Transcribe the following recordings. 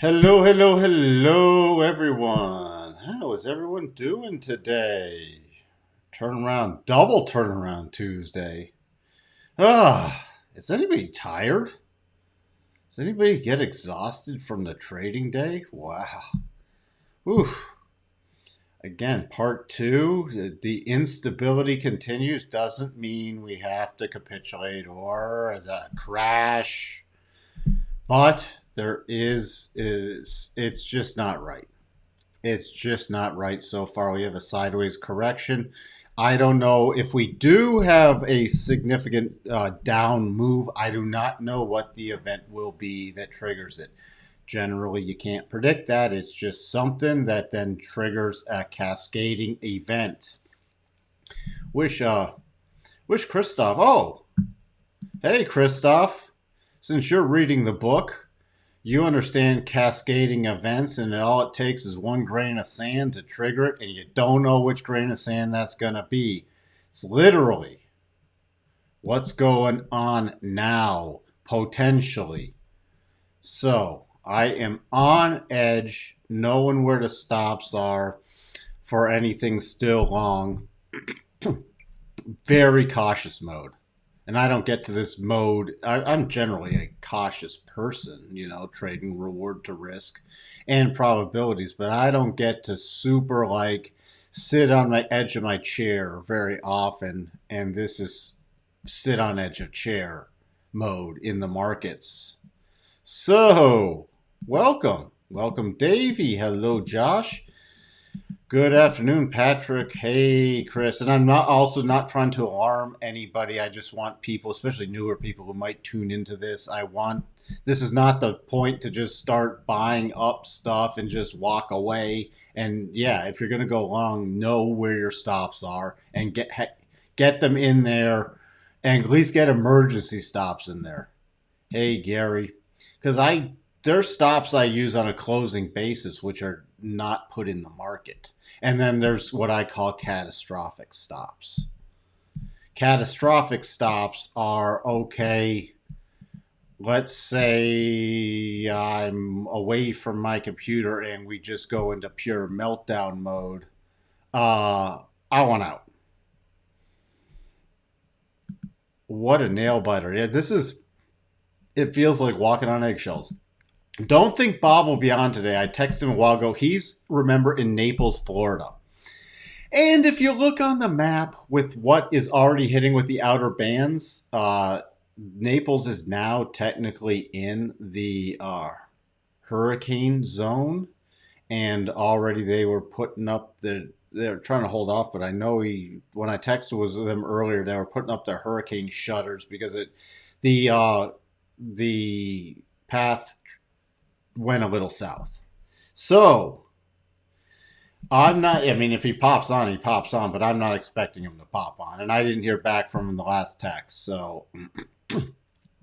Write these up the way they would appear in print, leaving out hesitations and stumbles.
Hello, hello, hello, everyone. How is everyone doing today? Double turnaround Tuesday. Is anybody tired? Does anybody get exhausted from the trading day? Wow. Oof. Again, part two. The instability continues. Doesn't mean we have to capitulate or as a crash, but it's just not right. It's just not right so far. We have a sideways correction. I don't know if we do have a significant down move. I do not know what the event will be that triggers it. Generally, you can't predict that. It's just something that then triggers a cascading event. Wish Christoph. Oh, hey Christoph. Since you're reading the book, you understand cascading events, and all it takes is one grain of sand to trigger it, and you don't know which grain of sand that's going to be. It's literally what's going on now, potentially. So I am on edge, knowing where the stops are for anything still long. Very cautious mode. And I don't get to this mode. I'm generally a cautious person, trading reward to risk and probabilities, but I don't get to super sit on my edge of my chair very often. And this is sit on edge of chair mode in the markets. So, welcome. Welcome, Davey. Hello, Josh. Good afternoon, Patrick. Hey, Chris. And I'm not trying to alarm anybody. I just want people, especially newer people who might tune into this. This is not the point to just start buying up stuff and just walk away. And yeah, if you're going to go long, know where your stops are and get them in there, and at least get emergency stops in there. Hey, Gary. Because there's stops I use on a closing basis, which are not put in the market. And then there's what I call catastrophic stops. Catastrophic stops are okay. Let's say I'm away from my computer and we just go into pure meltdown mode. I want out. What a nail biter. Yeah, it feels like walking on eggshells. Don't think Bob will be on today. I texted him a while ago. He's, remember, in Naples, Florida. And if you look on the map with what is already hitting with the outer bands, Naples is now technically in the hurricane zone. And already they were putting up they're trying to hold off, but I know when I texted with them earlier, they were putting up their hurricane shutters because the path went a little south. So if he pops on, he pops on, but I'm not expecting him to pop on. And I didn't hear back from him in the last text. So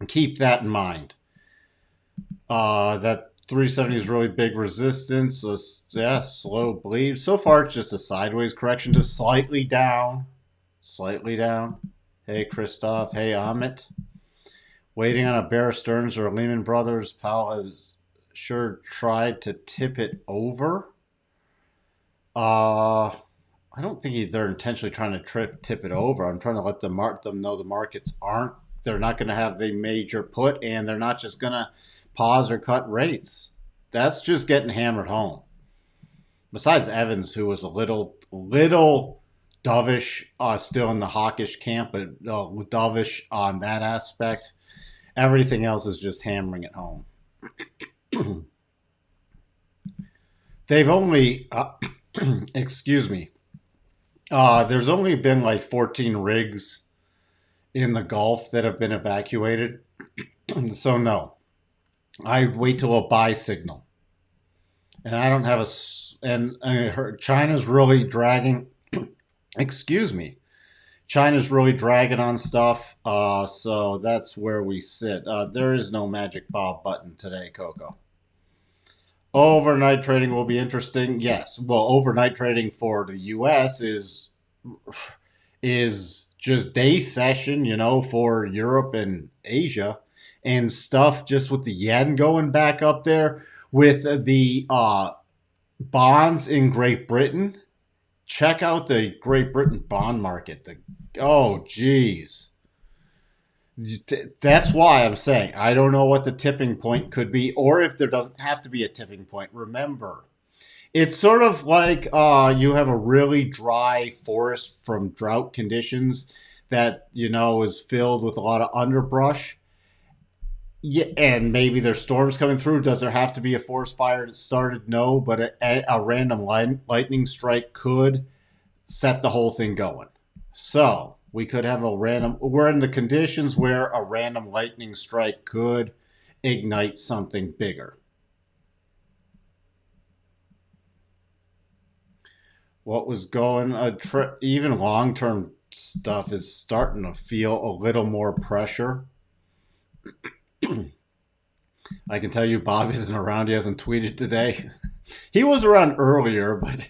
keep that in mind. That 370 is really big resistance. So, yeah, slow bleed. So far, it's just a sideways correction, just slightly down. Slightly down. Hey, Christoph. Hey, Amit. Waiting on a Bear Stearns or a Lehman Brothers. Powell has sure tried to tip it over. I don't think they're intentionally trying to tip it over. I'm trying to let them know the markets they're not going to have the major put, and they're not just going to pause or cut rates. That's just getting hammered home. Besides Evans, who was a little dovish, still in the hawkish camp, but dovish on that aspect. Everything else is just hammering it home. They've only, excuse me, there's only been like 14 rigs in the Gulf that have been evacuated. So no, I wait till a buy signal. And I don't have China's really dragging, excuse me, China's really dragging on stuff. So that's where we sit. There is no magic Bob button today, Coco. Overnight trading will be interesting. Yes. Well, overnight trading for the U.S. is just day session, for Europe and Asia, and stuff just with the yen going back up there. with the bonds in Great Britain. Check out the Great Britain bond market. Oh, geez. That's why I'm saying I don't know what the tipping point could be, or if there doesn't have to be a tipping point. Remember, it's sort of like you have a really dry forest from drought conditions that is filled with a lot of underbrush. Yeah, and maybe there's storms coming through. Does there have to be a forest fire that started? No, but a random lightning strike could set the whole thing going. So we could have a random. We're in the conditions where a random lightning strike could ignite something bigger. What was going even long term stuff is starting to feel a little more pressure. I can tell you Bob isn't around. He hasn't tweeted today. He was around earlier, but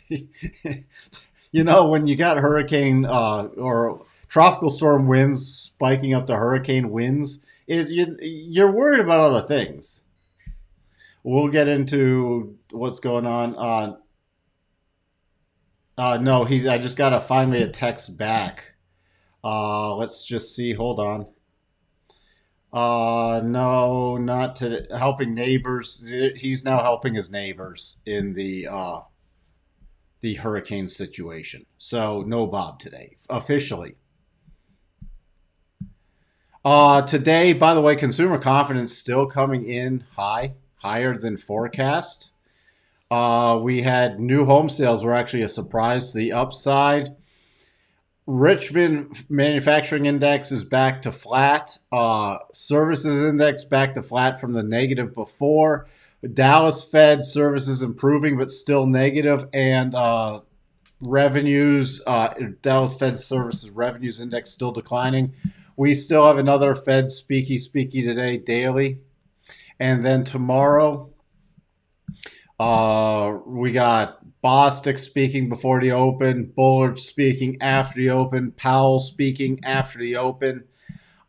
when you got hurricane or tropical storm winds spiking up to hurricane winds, you're worried about other things. We'll get into what's going on. No, I just got to find me a text back. Let's just see. Hold on. No, not to helping neighbors. He's now helping his neighbors in the hurricane situation. So no Bob today, officially. Today, by the way, consumer confidence still coming in higher than forecast. We had new home sales were actually a surprise to the upside. Richmond manufacturing index is back to flat. Services index back to flat from the negative before. Dallas Fed services improving but still negative, and revenues, Dallas Fed services revenues index still declining. We still have another Fed speaky today daily, and then tomorrow we got Bostic speaking before the open, Bullard speaking after the open, Powell speaking after the open.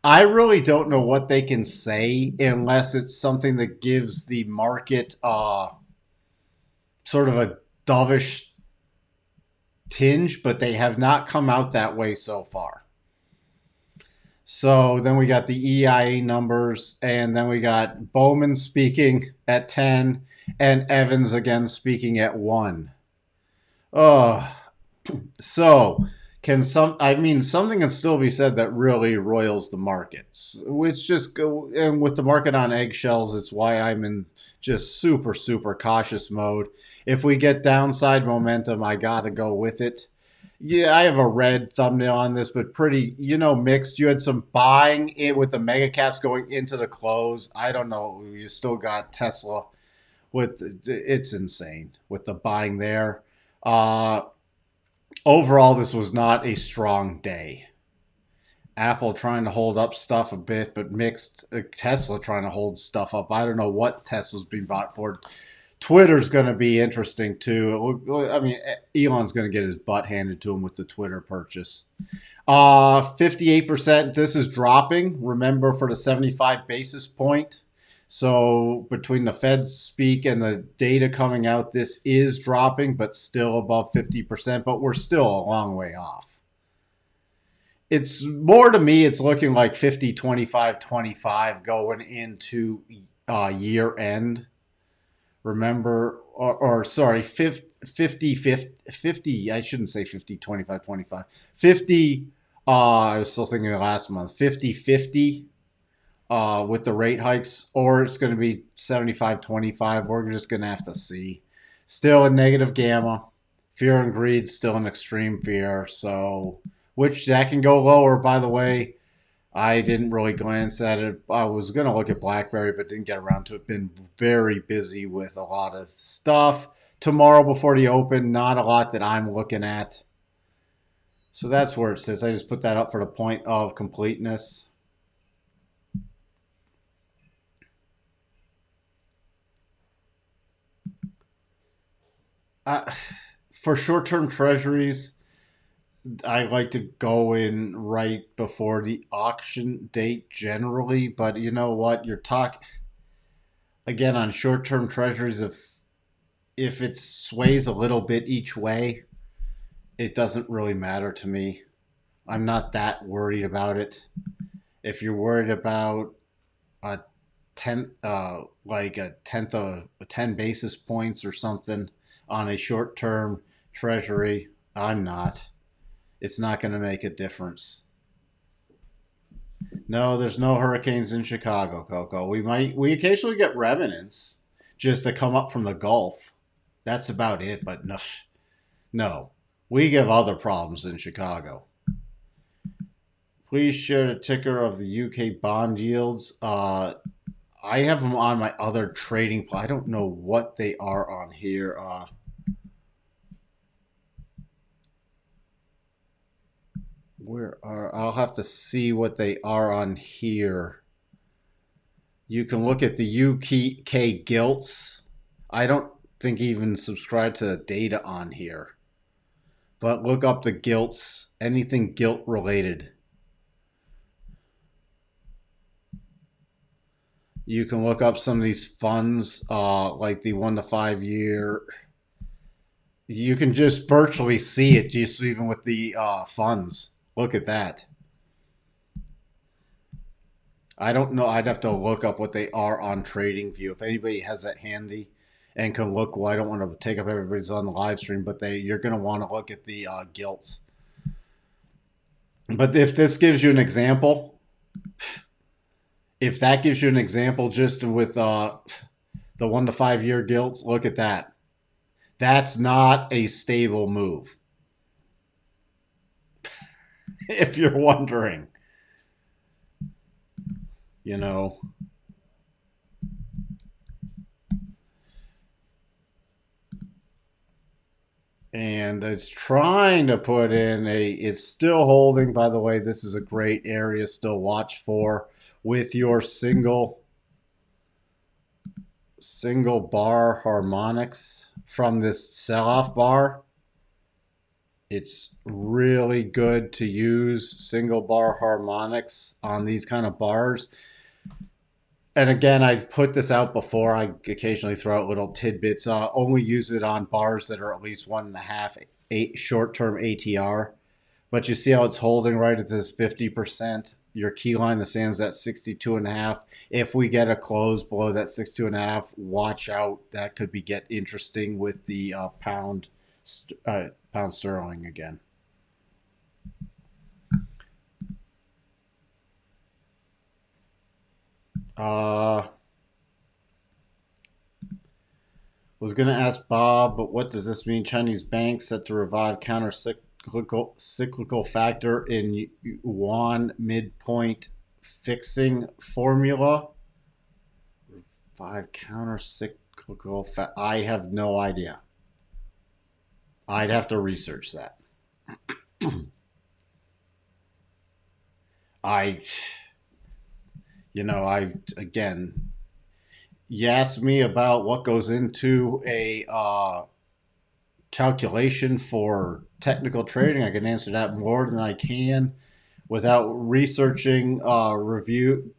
I really don't know what they can say unless it's something that gives the market sort of a dovish tinge, but they have not come out that way so far. So then we got the EIA numbers, and then we got Bowman speaking at 10 and Evans again speaking at 1. So something can still be said that really roils the markets, which just go, and with the market on eggshells, it's why I'm in just super, super cautious mode. If we get downside momentum, I got to go with it. Yeah, I have a red thumbnail on this, but pretty, mixed. You had some buying it with the mega caps going into the close. I don't know. You still got Tesla it's insane with the buying there. Overall, this was not a strong day. Apple trying to hold up stuff a bit, but mixed. Tesla trying to hold stuff up. I don't know what Tesla's being bought for. Twitter's going to be interesting too. I mean, Elon's going to get his butt handed to him with the Twitter purchase. 58%. This is dropping. Remember, for the 75 basis point. So between the Fed speak and the data coming out, this is dropping, but still above 50%. But we're still a long way off. It's more, to me, it's looking like 50, 25, 25 going into year end. Remember, or sorry, 50, 50, I shouldn't say 50, 25, 25. 50, I was still thinking of last month, 50, 50 with the rate hikes, or it's going to be 75, 25. We're just going to have to see. Still a negative gamma. Fear and greed, still an extreme fear. So, which that can go lower, by the way. I didn't really glance at it. I was going to look at BlackBerry, but didn't get around to it. Been very busy with a lot of stuff. Tomorrow before the open, not a lot that I'm looking at. So that's where it sits. I just put that up for the point of completeness. For short-term treasuries, I like to go in right before the auction date generally, but you know what? again, on short-term treasuries, if it sways a little bit each way, it doesn't really matter to me. I'm not that worried about it. If you're worried about a like a tenth of 10 basis points or something on a short-term treasury, I'm not. It's not going to make a difference. No, there's no hurricanes in Chicago, Coco. We occasionally get remnants just to come up from the Gulf. That's about it, but no, no. We give other problems in Chicago. Please share the ticker of the UK bond yields. I have them on my other trading. I don't know what they are on here. I'll have to see what they are on here. You can look at the UK gilts. I don't think even subscribe to the data on here. But look up the gilts, anything gilt related. You can look up some of these funds, like the 1 to 5 year. You can just virtually see it, just even with the funds. Look at that. I don't know. I'd have to look up what they are on TradingView. If anybody has that handy and can look, well, I don't want to take up everybody's on the live stream, but you're going to want to look at the gilts. But if this gives you an example, if that gives you an example just with the 1 to 5 year gilts, look at that. That's not a stable move. If you're wondering, you know. And it's trying to put in it's still holding, by the way. This is a great area still watch for with your single bar harmonics from this sell-off bar. It's really good to use single bar harmonics on these kind of bars. And again, I've put this out before. I occasionally throw out little tidbits. Only use it on bars that are at least 1.5 short-term ATR. But you see how it's holding right at this 50%. Your key line, the sand's at 62.5. If we get a close below that 62.5, watch out. That could get interesting with the pound sterling again. Was going to ask Bob, but what does this mean? Chinese banks set to revive cyclical factor in yuan midpoint fixing formula. Revive counter-cyclical. I have no idea. I'd have to research that. Again, you asked me about what goes into a calculation for technical trading. I can answer that more than I can without researching review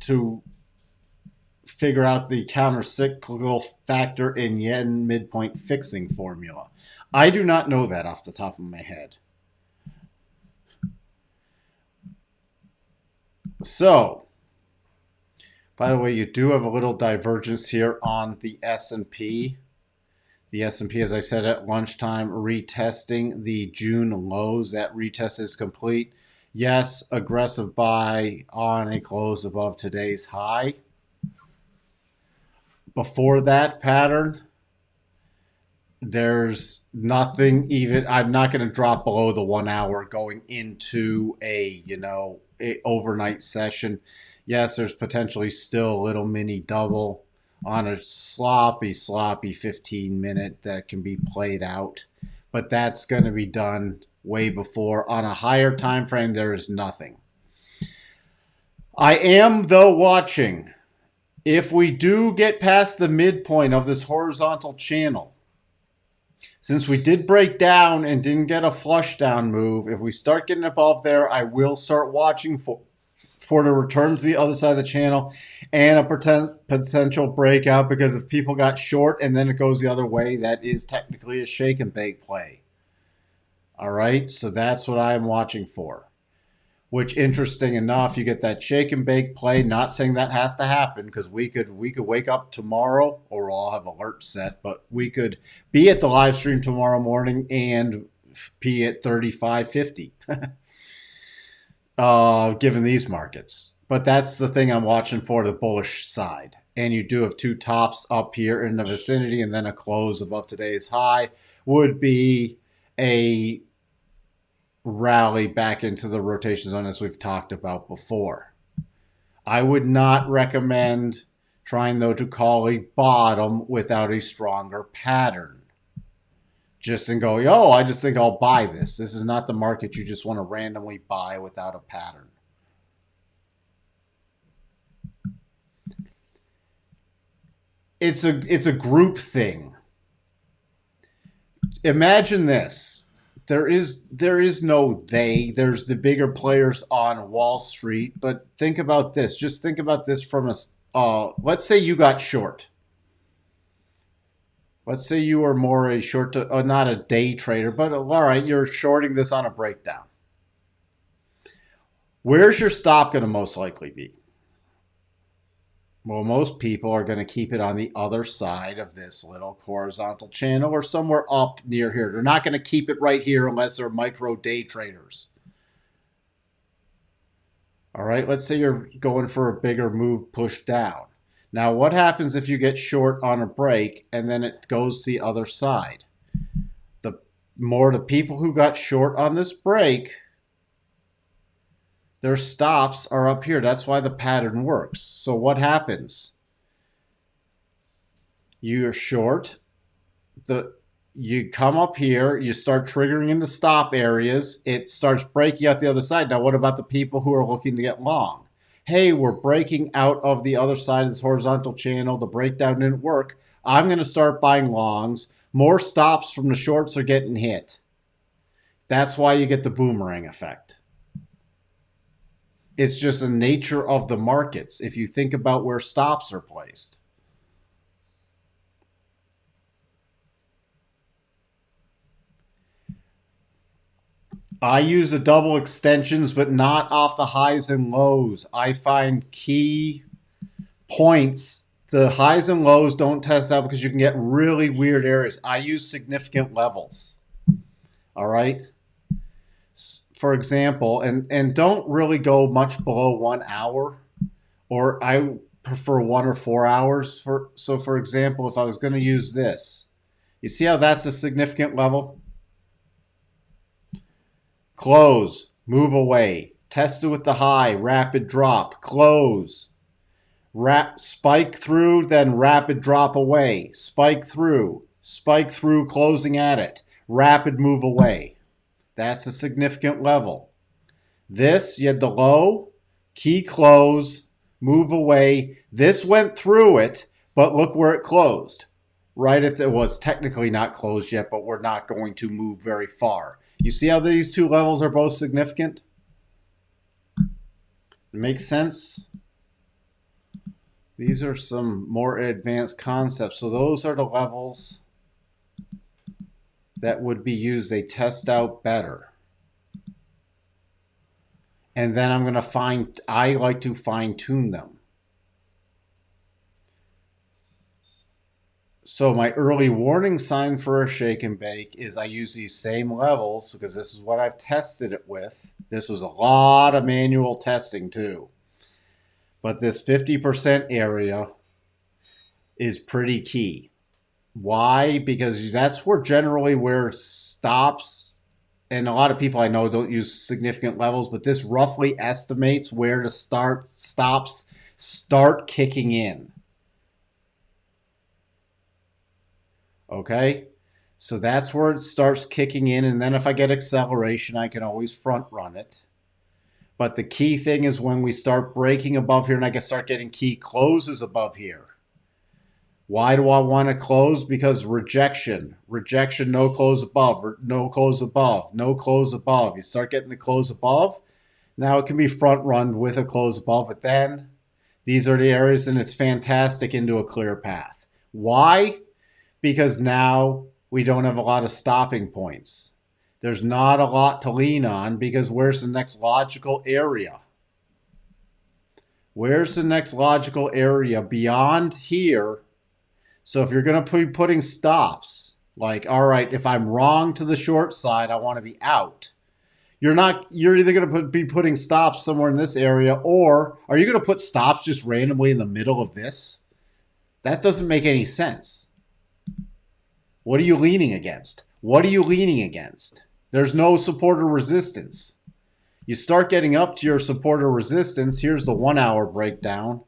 to figure out the counter-cyclical factor in yen midpoint fixing formula. I do not know that off the top of my head. So, by the way, you do have a little divergence here on the S&P. The S&P, as I said at lunchtime, retesting the June lows. That retest is complete. Yes, aggressive buy on a close above today's high. Before that pattern, there's nothing even. I'm not going to drop below the 1 hour going into a overnight session. Yes, there's potentially still a little mini double on a sloppy 15-minute that can be played out. But that's going to be done way before. On a higher time frame, there is nothing. I am, though, watching. If we do get past the midpoint of this horizontal channel, since we did break down and didn't get a flush down move, if we start getting above there, I will start watching for the return to the other side of the channel and a potential breakout, because if people got short and then it goes the other way, that is technically a shake and bake play. All right, so that's what I'm watching for. Which, interesting enough, you get that shake and bake play. Not saying that has to happen, because we could wake up tomorrow, or we'll all have alerts set, but we could be at the live stream tomorrow morning and be at 35.50, given these markets. But that's the thing I'm watching for, the bullish side. And you do have two tops up here in the vicinity, and then a close above today's high would be a rally back into the rotation zone, as we've talked about before. I would not recommend trying, though, to call a bottom without a stronger pattern. Just and go, oh, I just think I'll buy this. This is not the market you just want to randomly buy without a pattern. It's a group thing. Imagine this. There is no they. There's the bigger players on Wall Street. But think about this. Just think about this from a let's say you got short. Let's say you are more a short, not a day trader, but all right, you're shorting this on a breakdown. Where's your stop going to most likely be? Well, most people are going to keep it on the other side of this little horizontal channel or somewhere up near here. They're not going to keep it right here unless they're micro day traders. All right, let's say you're going for a bigger move push down. Now, what happens if you get short on a break and then it goes to the other side? The more the people who got short on this break, their stops are up here. That's why the pattern works. So what happens? You're short. You come up here. You start triggering in the stop areas. It starts breaking out the other side. Now, what about the people who are looking to get long? Hey, we're breaking out of the other side of this horizontal channel. The breakdown didn't work. I'm going to start buying longs. More stops from the shorts are getting hit. That's why you get the boomerang effect. It's just the nature of the markets if you think about where stops are placed. I use the double extensions, but not off the highs and lows. I find key points. The highs and lows don't test out because you can get really weird areas. I use significant levels. All right. For example, and don't really go much below 1 hour, or I prefer 1 or 4 hours. So for example, if I was going to use this, you see how that's a significant level? Close, move away, test it with the high, rapid drop, close, spike through, then rapid drop away, spike through, closing at it, rapid move away. That's a significant level. This, you had the low, key close, move away. This went through it, but look where it closed. Right at it was technically not closed yet, but we're not going to move very far. You see how these two levels are both significant? It makes sense? These are some more advanced concepts. So those are the levels that would be used. They test out better. And then I'm going to I like to fine tune them. So my early warning sign for a shake and bake is I use these same levels because this is what I've tested it with. This was a lot of manual testing too. But this 50% area is pretty key. Why? Because that's generally where stops, and a lot of people I know don't use significant levels, but this roughly estimates where to stops start kicking in. Okay? So that's where it starts kicking in, and then if I get acceleration, I can always front run it. But the key thing is when we start breaking above here and I can start getting key closes above here. Why do I want to close? Because rejection, no close above, no close above, no close above. You start getting the close above. Now it can be front run with a close above, but then these are the areas and it's fantastic into a clear path. Why? Because now we don't have a lot of stopping points. There's not a lot to lean on because where's the next logical area? Where's the next logical area beyond here? So if you're going to be putting stops, like, all right, if I'm wrong to the short side, I want to be out. You're either going to be putting stops somewhere in this area, or are you going to put stops just randomly in the middle of this? That doesn't make any sense. What are you leaning against? What are you leaning against? There's no support or resistance. You start getting up to your support or resistance. Here's the 1 hour breakdown.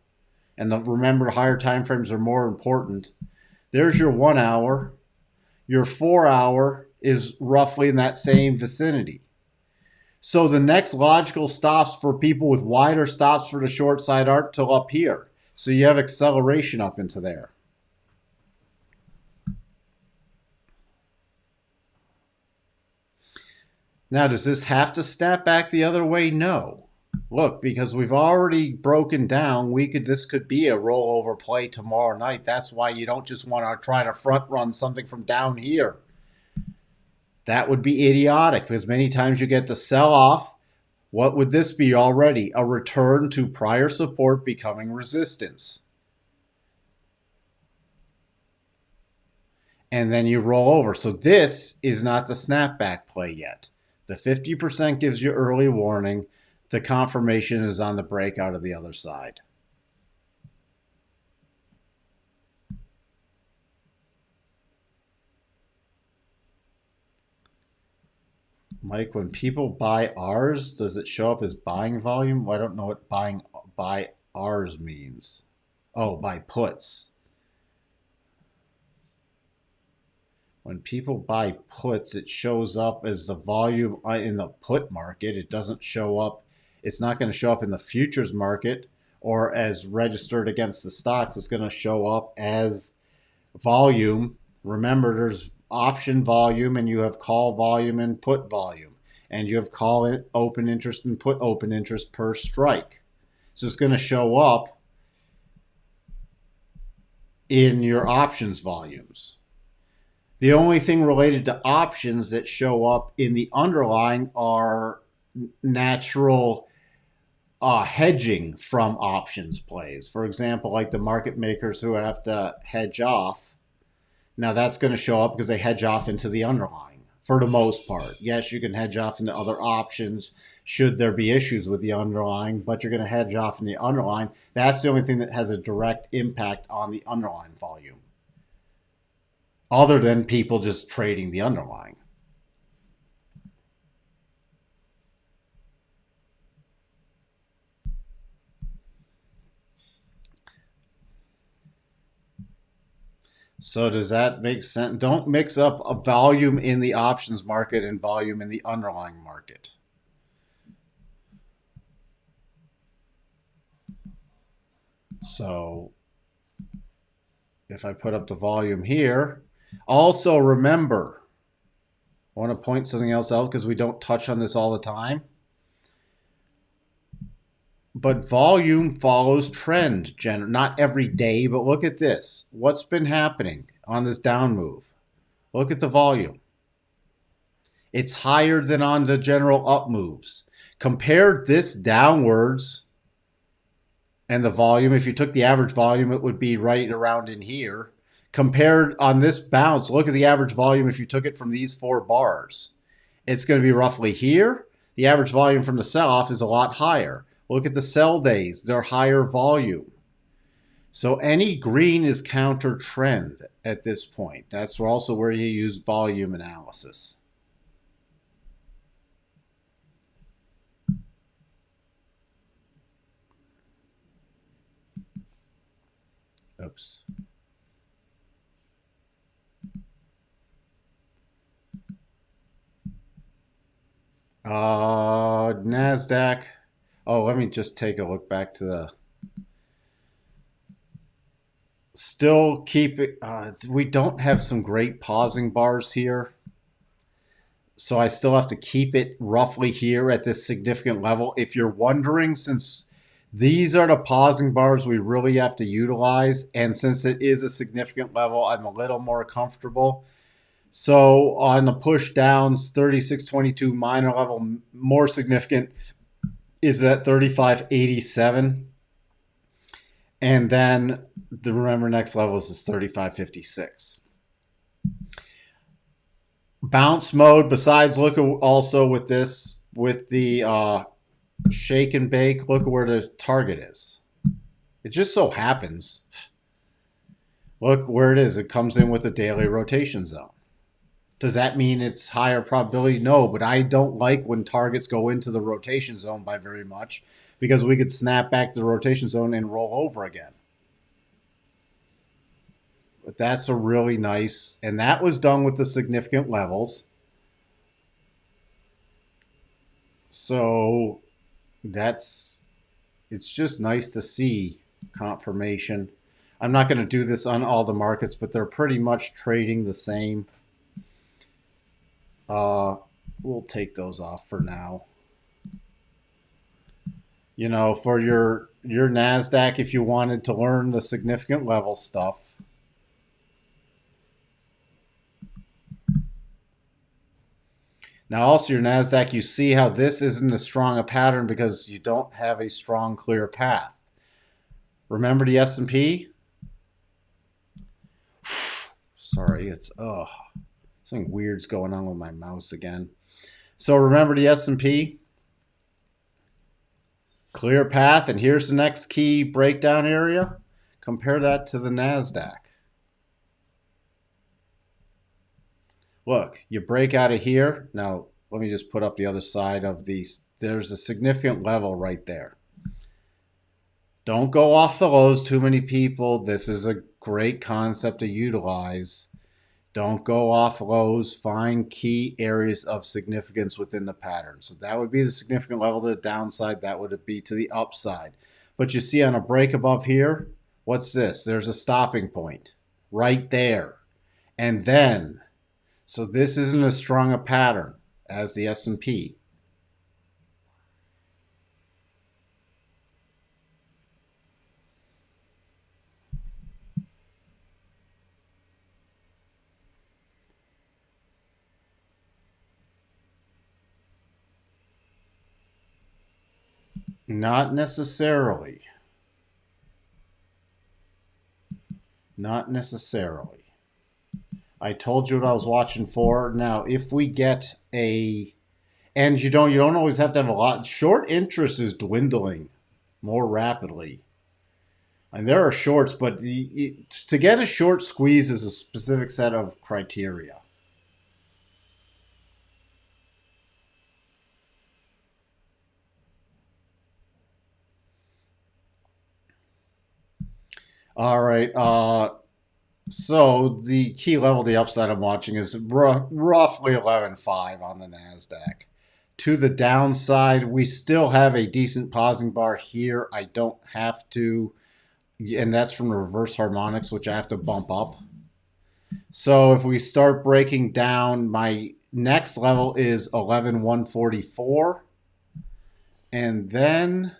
And remember, higher time frames are more important. There's your 1 hour. Your 4 hour is roughly in that same vicinity. So the next logical stops for people with wider stops for the short side aren't till up here. So you have acceleration up into there. Now, does this have to snap back the other way? No. Look, because we've already broken down, this could be a rollover play tomorrow night. That's why you don't just want to try to front run something from down here. That would be idiotic because many times you get the sell off. What would this be already? A return to prior support becoming resistance. And then you roll over. So this is not the snapback play yet. The 50% gives you early warning. The confirmation is on the breakout of the other side. Mike, when people buy ours, does it show up as buying volume? Well, I don't know what buy ours means. Oh, buy puts. When people buy puts, it shows up as the volume in the put market. It doesn't show up. It's not going to show up in the futures market or as registered against the stocks. It's going to show up as volume. Remember, there's option volume and you have call volume and put volume. And you have call open interest and put open interest per strike. So it's going to show up in your options volumes. The only thing related to options that show up in the underlying are natural hedging from options plays. For example, like the market makers who have to hedge off. Now that's going to show up because they hedge off into the underlying for the most part. Yes, you can hedge off into other options should there be issues with the underlying, but you're going to hedge off in the underlying. That's the only thing that has a direct impact on the underlying volume, other than people just trading the underlying. So does that make sense? Don't mix up a volume in the options market and volume in the underlying market. So if I put up the volume here, also remember, I want to point something else out because we don't touch on this all the time. But volume follows trend, not every day, but look at this. What's been happening on this down move? Look at the volume. It's higher than on the general up moves. Compare this downwards and the volume. If you took the average volume, it would be right around in here. Compared on this bounce, look at the average volume if you took it from these 4 bars. It's going to be roughly here. The average volume from the sell-off is a lot higher. Look at the sell days. They're higher volume. So any green is counter trend at this point. That's also where you use volume analysis. Oops. Nasdaq. Oh, let me just take a look back to the. Still keep it. We don't have some great pausing bars here. So I still have to keep it roughly here at this significant level. If you're wondering, since these are the pausing bars we really have to utilize, and since it is a significant level, I'm a little more comfortable. So on the push downs, 36.22 minor level, more significant is at 35.87. And then the remember next levels is 35.56. Bounce mode, besides, look at also with this, with the shake and bake, look at where the target is. It just so happens. Look where it is. It comes in with a daily rotation zone. Does that mean it's higher probability? No, but I don't like when targets go into the rotation zone by very much, because we could snap back to the rotation zone and roll over again. But that's a really nice, and that was done with the significant levels. So it's just nice to see confirmation. I'm not going to do this on all the markets, but they're pretty much trading the same. We'll take those off for now. You know, for your Nasdaq, if you wanted to learn the significant level stuff, now also your Nasdaq, you see how this isn't as strong a pattern because you don't have a strong clear path. Remember the S&P? Sorry, it's something weird's going on with my mouse again. So remember the S&P? Clear path, and here's the next key breakdown area. Compare that to the Nasdaq. Look, you break out of here. Now, let me just put up the other side of these. There's a significant level right there. Don't go off the lows, too many people. This is a great concept to utilize. Don't go off lows. Find key areas of significance within the pattern. So that would be the significant level to the downside. That would be to the upside. But you see on a break above here, what's this? There's a stopping point right there. And then, so this isn't as strong a pattern as the S&P. Not necessarily. Not necessarily. I told you what I was watching for. Now, if we get a, and you don't always have to have a lot. Short interest is dwindling more rapidly. And there are shorts, but to get a short squeeze is a specific set of criteria. All right. So the key level, the upside I'm watching is roughly 11.5 on the Nasdaq. To the downside, we still have a decent pausing bar here. I don't have to, and that's from the reverse harmonics, which I have to bump up. So if we start breaking down, my next level is 11,144. 144. And then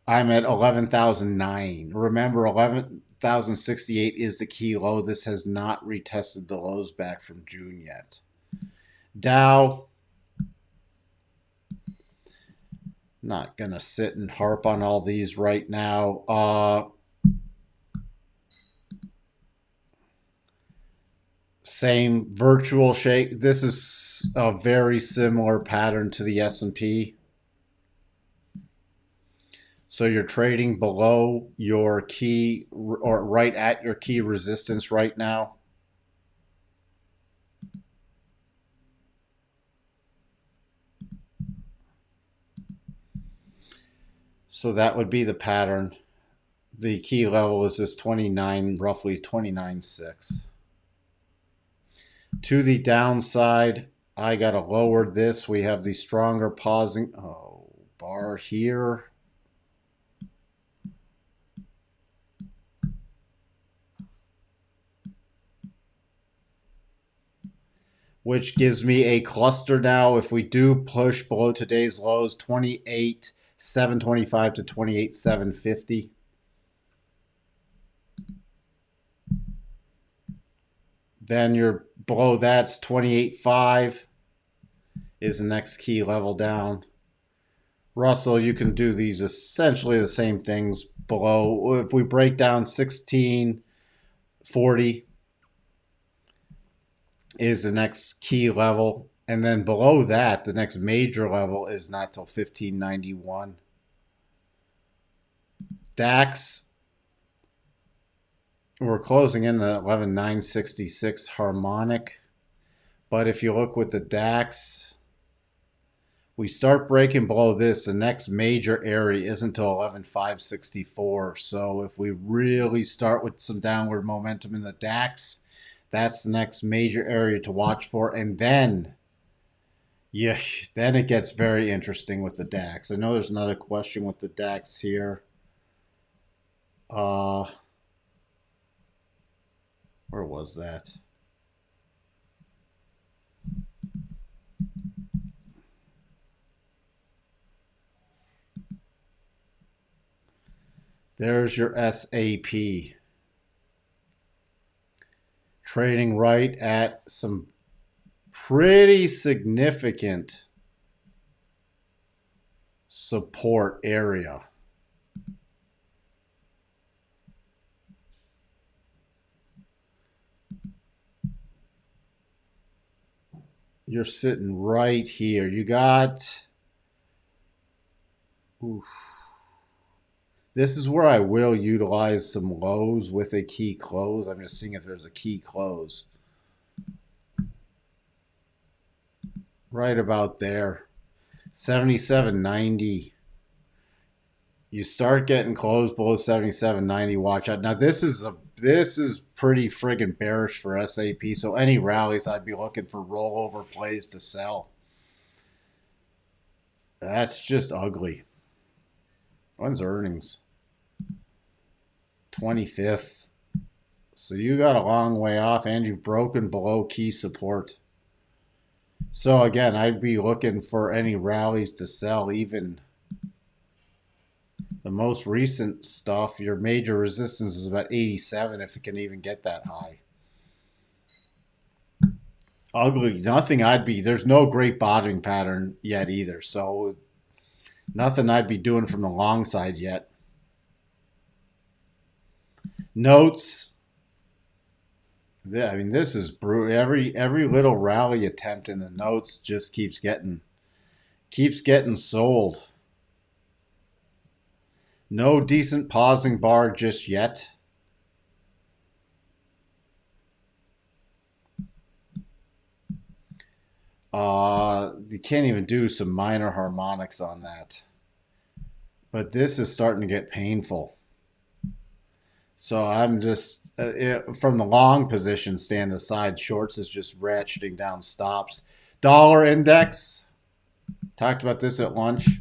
I'm at 11,009. Remember, 11,068 is the key low. This has not retested the lows back from June yet. Dow, not going to sit and harp on all these right now. Same virtual shake. This is a very similar pattern to the S&P. So you're trading below your key, or right at your key resistance right now. So that would be the pattern. The key level is this 29, roughly 29.6. To the downside, I got to lower this. We have the stronger pausing bar here. which gives me a cluster now. If we do push below today's lows, 28,725 to 28,750. Then you're below that's 28.5 is the next key level down. Russell, you can do these essentially the same things below. If we break down 1640 is the next key level. And then below that, the next major level is not till 1591. DAX, we're closing in the 11,966 harmonic. But if you look with the DAX, we start breaking below this. The next major area isn't until 11,564. So if we really start with some downward momentum in the DAX, that's the next major area to watch for. And then, yeah, then it gets very interesting with the DAX. I know there's another question with the DAX here. Where was that? There's your SAP. Trading right at some pretty significant support area. You're sitting right here. You got... Oof. This is where I will utilize some lows with a key close. I'm just seeing if there's a key close. Right about there. 77.90. You start getting close below 77.90. Watch out. Now this is pretty friggin' bearish for SAP. So any rallies, I'd be looking for rollover plays to sell. That's just ugly. When's earnings? 25th. So you got a long way off, and you've broken below key support. So again, I'd be looking for any rallies to sell. Even the most recent stuff, your major resistance is about 87 if it can even get that high. Ugly. Nothing I'd be... There's no great bottoming pattern yet either. So nothing I'd be doing from the long side yet. Notes. Yeah, I mean, this is brutal. Every little rally attempt in the notes just keeps getting sold. No decent pausing bar just yet. You can't even do some minor harmonics on that. But this is starting to get painful. So I'm just, from the long position, stand aside. Shorts is just ratcheting down stops. Dollar index. Talked about this at lunch.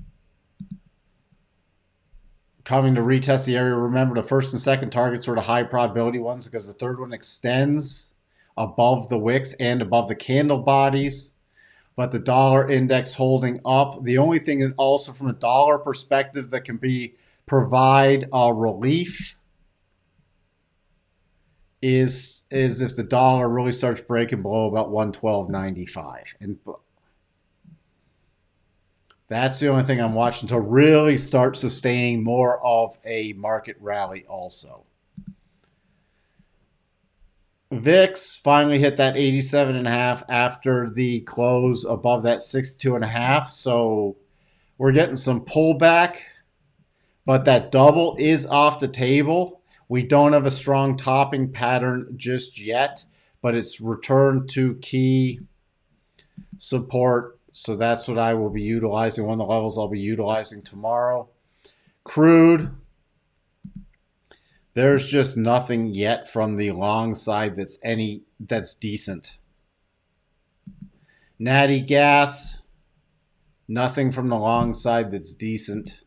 Coming to retest the area. Remember, the first and second targets were the high probability ones because the third one extends above the wicks and above the candle bodies. But the dollar index holding up. The only thing that also from a dollar perspective that can provide relief is if the dollar really starts breaking below about 112.95. And that's the only thing I'm watching to really start sustaining more of a market rally also. VIX finally hit that 87.5 after the close above that 62.5. So we're getting some pullback, but that double is off the table. We don't have a strong topping pattern just yet, but it's returned to key support. So that's what I will be utilizing. One of the levels I'll be utilizing tomorrow. Crude. There's just nothing yet from the long side that's decent. Natty gas. Nothing from the long side that's decent.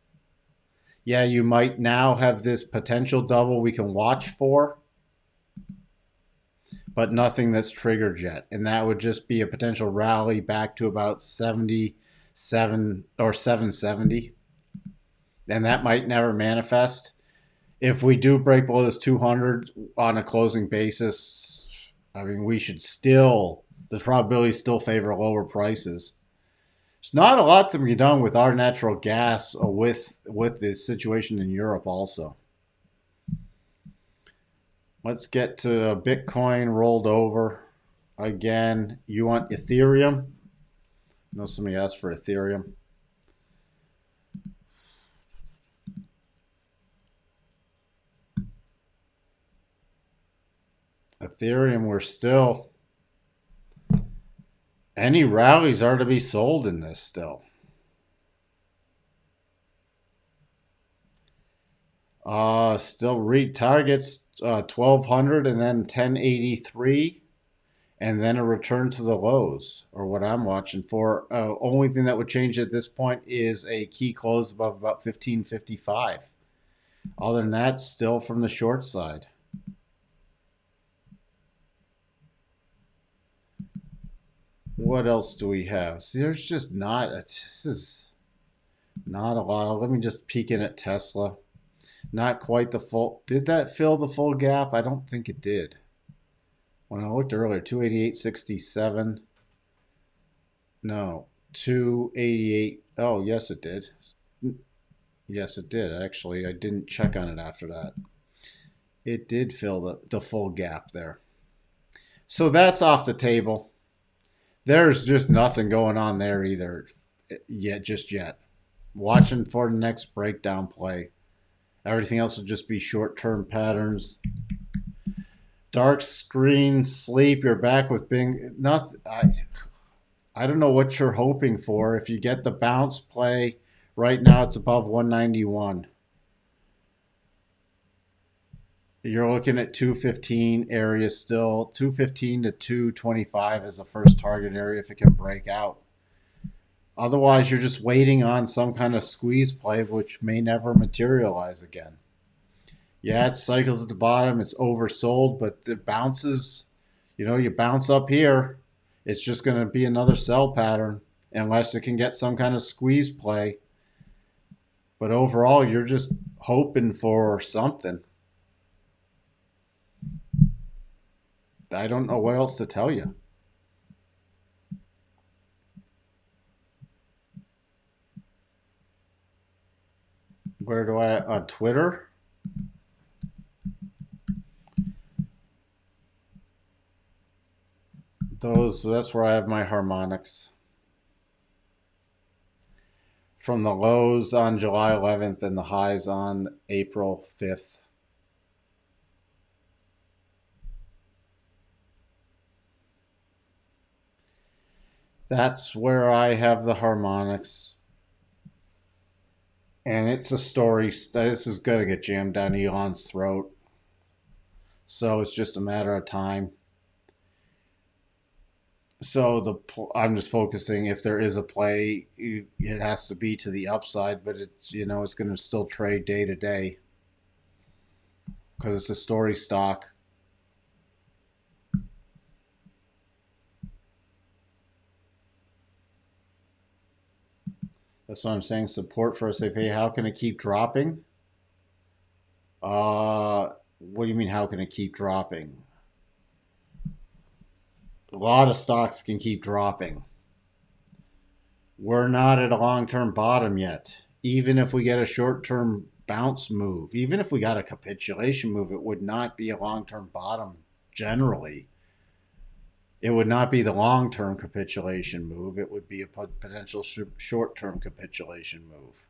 Yeah, you might now have this potential double we can watch for. but nothing that's triggered yet. And that would just be a potential rally back to about 77 or 770. And that might never manifest. If we do break below this 200 on a closing basis, I mean, we should still, the probability still favor lower prices. There's not a lot to be done with our natural gas with the situation in Europe also. Let's get to Bitcoin rolled over. Again, you want Ethereum? I know somebody asked for Ethereum. Ethereum, we're still... Any rallies are to be sold in this still. Still read targets 1200 and then 1083, and then a return to the lows, or what I'm watching for. Only thing that would change at this point is a key close above about 1555. Other than that, still from the short side. What else do we have? See, there's just not, this is not a lot. Let me just peek in at Tesla. Not quite the full, did that fill the full gap? I don't think it did. When I looked earlier, 288.67. No, 288. Oh, yes, it did. Yes, it did. Actually, I didn't check on it after that. It did fill the full gap there. So that's off the table. There's just nothing going on there either just yet. Watching for the next breakdown play. Everything else will just be short-term patterns. Dark screen sleep. You're back with Bing. Nothing. I don't know what you're hoping for. If you get the bounce play, right now it's above 191. You're looking at 215 area still. 215 to 225 is the first target area if it can break out. Otherwise, you're just waiting on some kind of squeeze play, which may never materialize again. Yeah, it cycles at the bottom. It's oversold, but it bounces. You know, you bounce up here. It's just going to be another sell pattern unless it can get some kind of squeeze play. But overall, you're just hoping for something. I don't know what else to tell you. Where do I, on Twitter? That's where I have my harmonics. From the lows on July 11th and the highs on April 5th. That's where I have the harmonics. And it's a story. This is going to get jammed down Elon's throat. So it's just a matter of time. So I'm just focusing. If there is a play, it has to be to the upside. But it's, you know, it's going to still trade day to day because it's a story stock. That's what I'm saying. Support for SAP. How can it keep dropping? What do you mean, how can it keep dropping? A lot of stocks can keep dropping. We're not at a long-term bottom yet. Even if we get a short-term bounce move, even if we got a capitulation move, it would not be a long-term bottom generally. It would not be the long-term capitulation move. It would be a potential short-term capitulation move.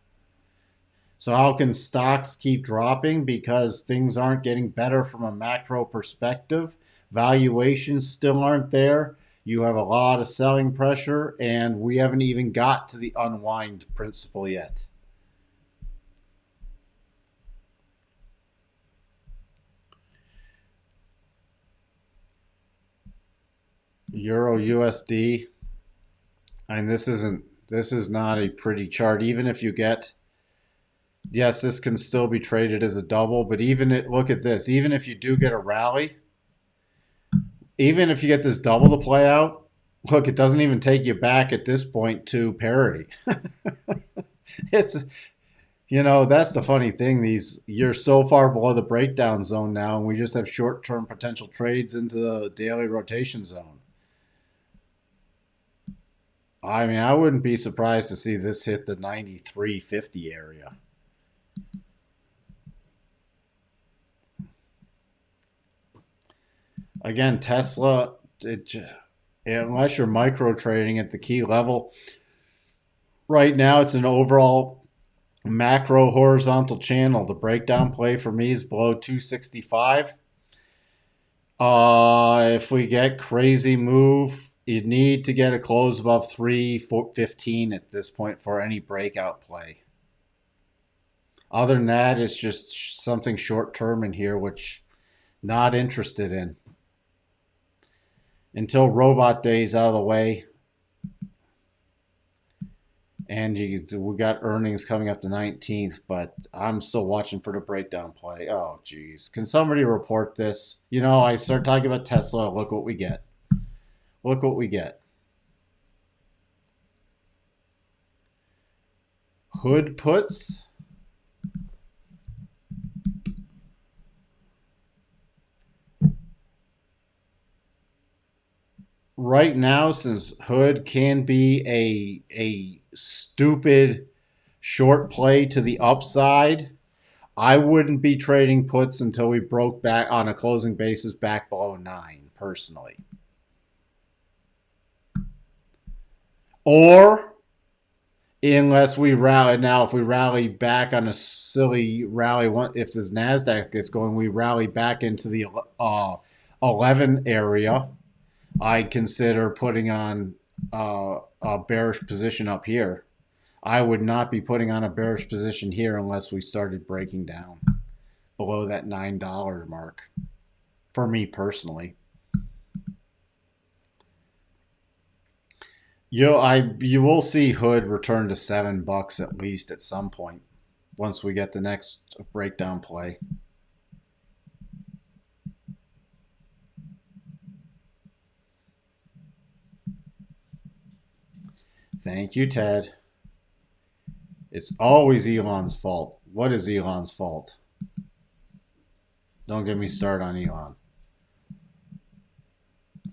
So how can stocks keep dropping? Because things aren't getting better from a macro perspective. Valuations still aren't there. You have a lot of selling pressure, and we haven't even got to the unwind principle yet. Euro USD, and this is not a pretty chart. Even if you get, yes, this can still be traded as a double, but look at this. Even if you do get a rally, even if you get this double to play out, look, it doesn't even take you back at this point to parity. It's, that's the funny thing. You're so far below the breakdown zone now, and we just have short-term potential trades into the daily rotation zone. I mean, I wouldn't be surprised to see this hit the 93.50 area. Again, Tesla, unless you're micro trading at the key level, right now it's an overall macro horizontal channel. The breakdown play for me is below 265. If we get crazy move, you need to get a close above 315 at this point for any breakout play. Other than that, it's just something short term in here, which not interested in. Until robot day's out of the way. And we got earnings coming up the 19th, but I'm still watching for the breakdown play. Oh, geez. Can somebody report this? I start talking about Tesla. Look what we get. Look what we get. Hood puts. Right now, since Hood can be a stupid short play to the upside, I wouldn't be trading puts until we broke back on a closing basis back below 9, personally. Or unless we rally. Now, if we rally back on a silly rally, if this Nasdaq gets going, we rally back into the 11 area, I'd consider putting on a bearish position up here. I would not be putting on a bearish position here unless we started breaking down below that $9 mark, for me personally. You will see Hood return to $7 at least at some point once we get the next breakdown play. Thank you, Ted. It's always Elon's fault. What is Elon's fault? Don't get me started on Elon.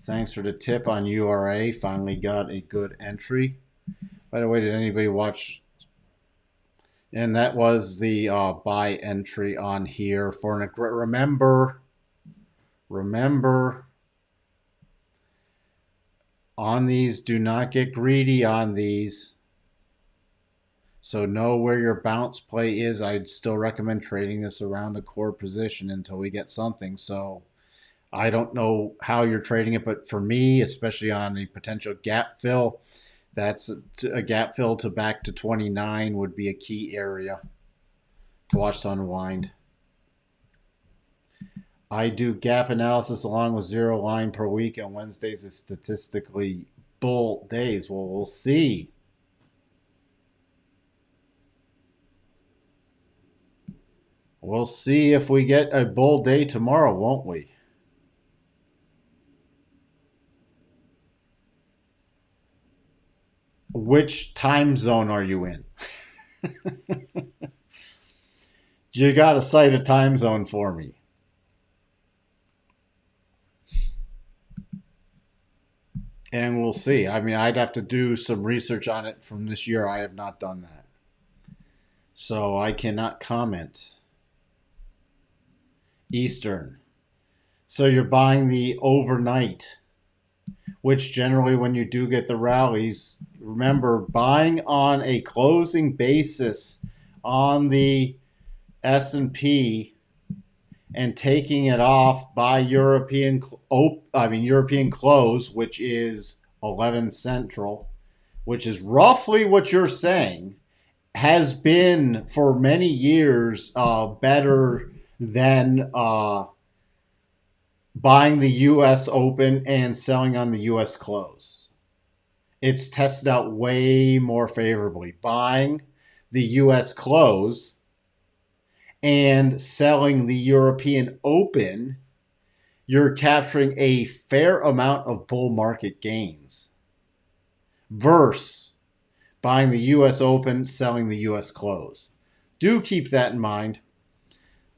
Thanks for the tip on URA. Finally got a good entry. By the way, did anybody watch? And that was the buy entry on here for an. Remember, on these, do not get greedy on these. So know where your bounce play is. I'd still recommend trading this around the core position until we get something. So I don't know how you're trading it, but for me, especially on a potential gap fill, that's a gap fill to back to 29 would be a key area to watch to unwind. I do gap analysis along with zero line per week, and Wednesdays is statistically bull days. Well, we'll see. We'll see if we get a bull day tomorrow, won't we? Which time zone are you in? You got to cite a time zone for me. And we'll see. I mean, I'd have to do some research on it from this year. I have not done that. So I cannot comment. Eastern. So you're buying the overnight, which generally when you do get the rallies, remember, buying on a closing basis on the S&P and taking it off by European close, which is 11 Central, which is roughly what you're saying, has been for many years better than buying the U.S. Open and selling on the U.S. close. It's tested out way more favorably. Buying the U.S. close and selling the European Open you're capturing a fair amount of bull market gains versus buying the US open, selling the US close. Do keep that in mind.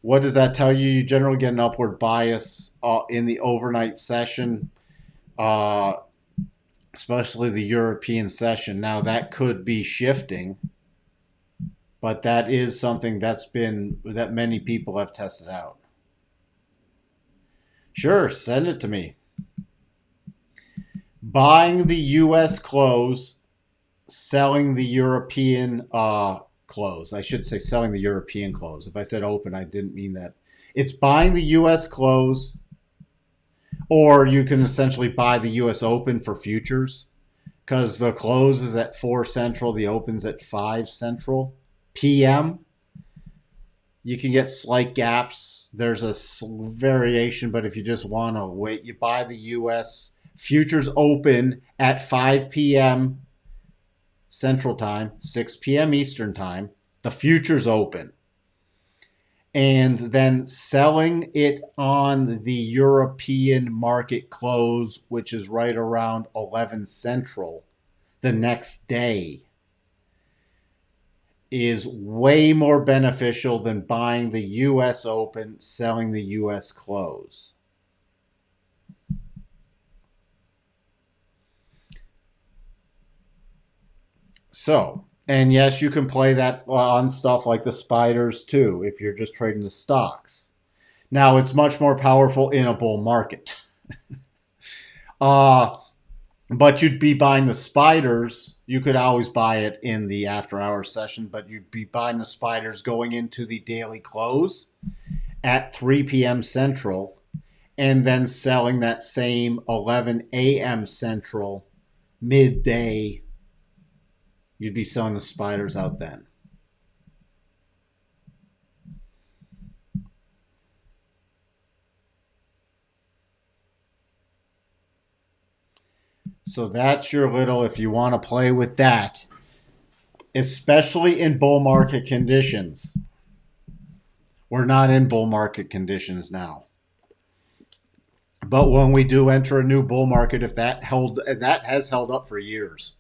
What does that tell you? You generally get an upward bias in the overnight session, especially the European session. Now, that could be shifting, but that is something that many people have tested out. Sure, send it to me. Buying the US close, selling the European close. I should say selling the European close. If I said open, I didn't mean that. It's buying the US close, or you can essentially buy the US open for futures because the close is at 4 Central, the open's at 5 Central PM. You can get slight gaps. There's a variation, but if you just want to wait, you buy the US futures open at 5 p.m. Central Time, 6 p.m. Eastern Time, the futures open. And then selling it on the European market close, which is right around 11 Central, the next day, is way more beneficial than buying the US open, selling the US close. So, and yes, you can play that on stuff like the spiders too, if you're just trading the stocks. Now, it's much more powerful in a bull market. But you'd be buying the spiders. You could always buy it in the after hours session, but you'd be buying the spiders going into the daily close at 3 p.m. Central and then selling that same 11 a.m. Central midday. You'd be selling the spiders out then. So that's your little, if you want to play with that, especially in bull market conditions. We're not in bull market conditions now. But when we do enter a new bull market, if that has held up for years.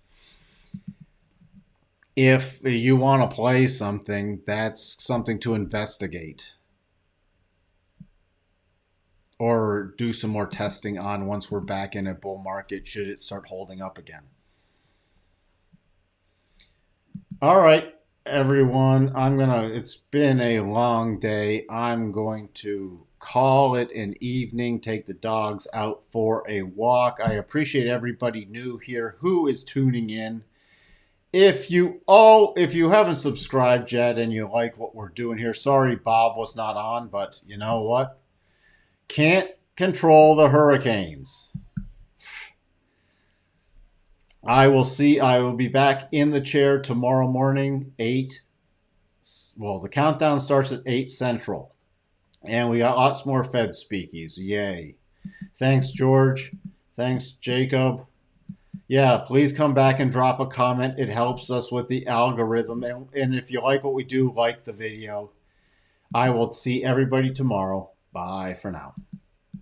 If you want to play something, that's something to investigate or do some more testing on once we're back in a bull market, should it start holding up again. All right, everyone, it's been a long day. I'm going to call it an evening, take the dogs out for a walk. I appreciate everybody new here who is tuning in. If you haven't subscribed yet and you like what we're doing here, sorry Bob was not on, but you know what? Can't control the hurricanes. I will be back in the chair tomorrow morning, 8. Well, the countdown starts at 8 Central. And we got lots more Fed speakies. Yay. Thanks, George. Thanks, Jacob. Yeah, please come back and drop a comment. It helps us with the algorithm. And if you like what we do, like the video. I will see everybody tomorrow. Bye for now.